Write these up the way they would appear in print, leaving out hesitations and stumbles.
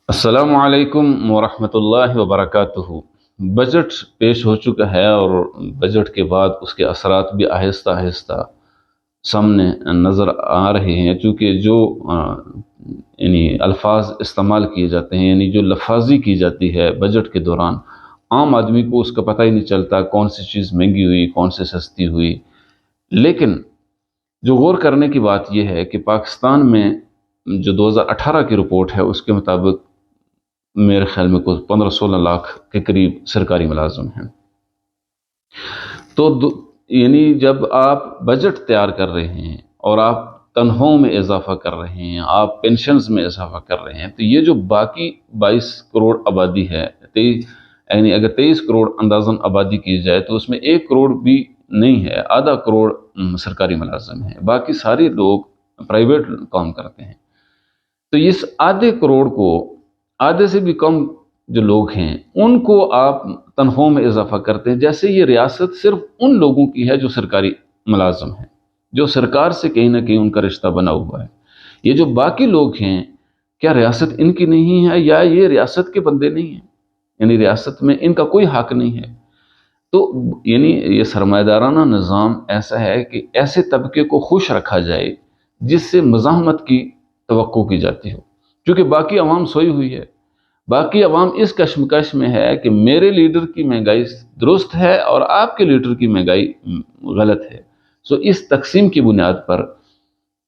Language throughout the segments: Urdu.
السلام علیکم ورحمۃ اللہ وبرکاتہ۔ بجٹ پیش ہو چکا ہے اور بجٹ کے بعد اس کے اثرات بھی آہستہ آہستہ سامنے نظر آ رہے ہیں، چونکہ جو یعنی الفاظ استعمال کیے جاتے ہیں، یعنی جو لفاظی کی جاتی ہے بجٹ کے دوران، عام آدمی کو اس کا پتہ ہی نہیں چلتا کون سی چیز مہنگی ہوئی، کون سی سستی ہوئی۔ لیکن جو غور کرنے کی بات یہ ہے کہ پاکستان میں جو 2018 کی رپورٹ ہے اس کے مطابق میرے خیال میں کچھ 15-16 لاکھ کے قریب سرکاری ملازم ہیں۔ تو یعنی جب آپ بجٹ تیار کر رہے ہیں اور آپ تنخواہوں میں اضافہ کر رہے ہیں، آپ پینشنز میں اضافہ کر رہے ہیں، تو یہ جو باقی 22 کروڑ آبادی ہے، یعنی اگر 23 کروڑ اندازاً آبادی کی جائے تو اس میں 1 کروڑ بھی نہیں ہے، آدھا کروڑ سرکاری ملازم ہیں، باقی سارے لوگ پرائیویٹ کام کرتے ہیں۔ تو اس آدھے کروڑ کو، آدھے سے بھی کم جو لوگ ہیں، ان کو آپ تنخواہوں میں اضافہ کرتے ہیں، جیسے یہ ریاست صرف ان لوگوں کی ہے جو سرکاری ملازم ہیں، جو سرکار سے کہیں نہ کہیں ان کا رشتہ بنا ہوا ہے۔ یہ جو باقی لوگ ہیں، کیا ریاست ان کی نہیں ہے یا یہ ریاست کے بندے نہیں ہیں؟ یعنی ریاست میں ان کا کوئی حق نہیں ہے۔ تو یعنی یہ سرمایہ دارانہ نظام ایسا ہے کہ ایسے طبقے کو خوش رکھا جائے جس سے مزاحمت کی توقع کی جاتی ہو، کیونکہ باقی عوام سوئی ہوئی ہے، باقی عوام اس کشمکش میں ہے کہ میرے لیڈر کی مہنگائی درست ہے اور آپ کے لیڈر کی مہنگائی غلط ہے۔ سو اس تقسیم کی بنیاد پر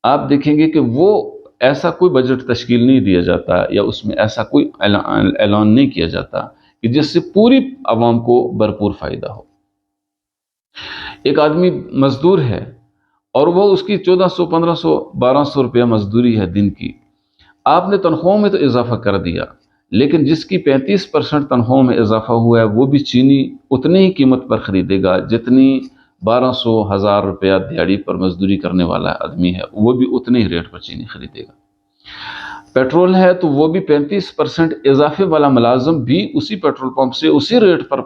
آپ دیکھیں گے کہ وہ ایسا کوئی بجٹ تشکیل نہیں دیا جاتا یا اس میں ایسا کوئی اعلان نہیں کیا جاتا کہ جس سے پوری عوام کو بھرپور فائدہ ہو۔ ایک آدمی مزدور ہے اور وہ اس کی 1400 1500 1200 روپیہ مزدوری ہے دن کی، آپ نے تنخواہوں میں تو اضافہ کر دیا، لیکن جس کی 35% تنخواہوں میں اضافہ ہوا ہے وہ بھی چینی اتنی ہی قیمت پر خریدے گا جتنی 1200 1000 روپیہ دیہڑی پر مزدوری کرنے والا آدمی ہے، وہ بھی اتنے ہی ریٹ پر چینی خریدے گا۔ پیٹرول ہے تو وہ بھی 35% اضافے والا ملازم بھی اسی پیٹرول پمپ سے اسی ریٹ پر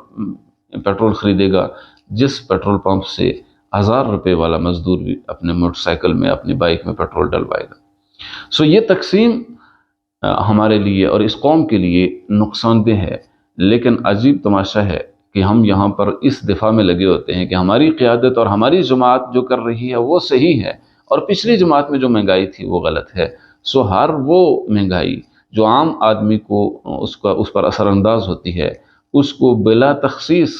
پیٹرول خریدے گا جس پیٹرول پمپ سے 1000 روپے والا مزدور بھی اپنے موٹر سائیکل میں، اپنی بائک میں پیٹرول ڈلوائے گا۔ سو یہ تقسیم ہمارے لیے اور اس قوم کے لیے نقصان دہ ہے، لیکن عجیب تماشا ہے کہ ہم یہاں پر اس دفاع میں لگے ہوتے ہیں کہ ہماری قیادت اور ہماری جماعت جو کر رہی ہے وہ صحیح ہے اور پچھلی جماعت میں جو مہنگائی تھی وہ غلط ہے۔ سو ہر وہ مہنگائی جو عام آدمی کو اس پر اثر انداز ہوتی ہے، اس کو بلا تخصیص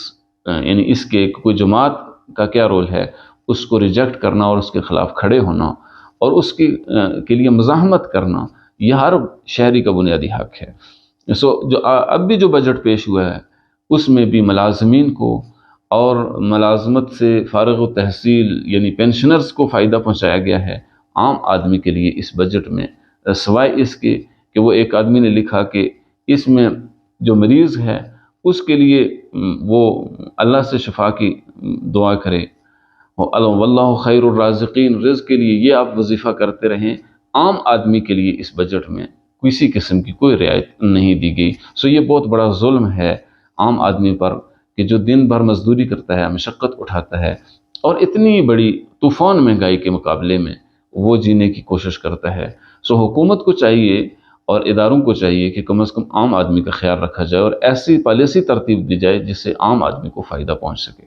یعنی اس کے کوئی جماعت کا کیا رول ہے، اس کو ریجیکٹ کرنا اور اس کے خلاف کھڑے ہونا اور اس کے لیے مزاحمت کرنا، یہ ہر شہری کا بنیادی حق ہے۔ سو جو اب بھی جو بجٹ پیش ہوا ہے اس میں بھی ملازمین کو اور ملازمت سے فارغ التحصیل یعنی پینشنرز کو فائدہ پہنچایا گیا ہے۔ عام آدمی کے لیے اس بجٹ میں سوائے اس کے کہ وہ ایک آدمی نے لکھا کہ اس میں جو مریض ہے اس کے لیے وہ اللہ سے شفا کی دعا کرے، واللہ خیر الرازقین، رزق کے لیے یہ آپ وظیفہ کرتے رہیں، عام آدمی کے لیے اس بجٹ میں کسی قسم کی کوئی رعایت نہیں دی گئی۔ سو یہ بہت بڑا ظلم ہے عام آدمی پر کہ جو دن بھر مزدوری کرتا ہے، مشقت اٹھاتا ہے اور اتنی بڑی طوفان مہنگائی کے مقابلے میں وہ جینے کی کوشش کرتا ہے۔ سو حکومت کو چاہیے اور اداروں کو چاہیے کہ کم از کم عام آدمی کا خیال رکھا جائے اور ایسی پالیسی ترتیب دی جائے جس سے عام آدمی کو فائدہ پہنچ سکے۔